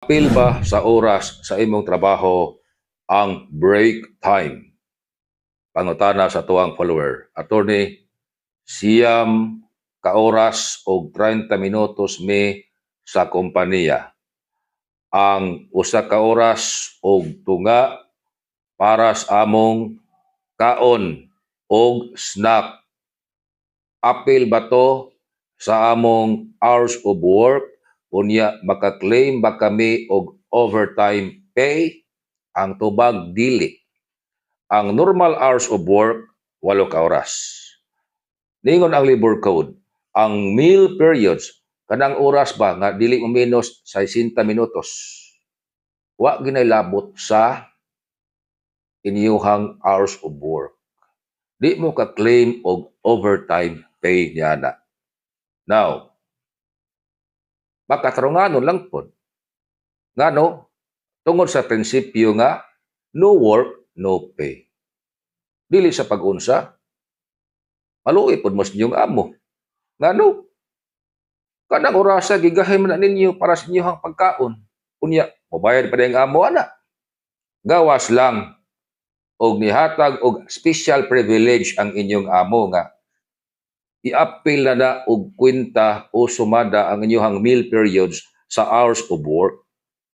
apil ba sa oras sa imong trabaho ang break time? Pangutana sa tuwang follower. Attorney, siyam ka oras o 30 minutos mi sa kompanya. Ang usa ka oras o tunga para sa among kaon o snack. Apil ba to sa among hours of work? Unya, makaklaim ba kami og overtime pay? Ang tubag dili. Ang normal hours of work, 8 ka oras. Ningon ang labor code, ang meal periods, kanang oras ba nga dili mo minus 60 minutos. Wa ginailabot sa inyuhang hours of work. Di mo ka-claim og overtime pay niya na. Now, makatarunganon lang po. Ngano, tungod sa prinsipyo nga, no work, no pay. Dili sa pag-unsa, maluwi po mas inyong amo. Ngano, kanang orasa, gigahay man na ninyo para sa inyong pagkaon. Unya, mabayad pa na yung amo, ana. Gawas lang, og nihatag og special privilege ang inyong amo nga i-appeal na og kwenta o sumada ang inyong meal periods sa hours of work.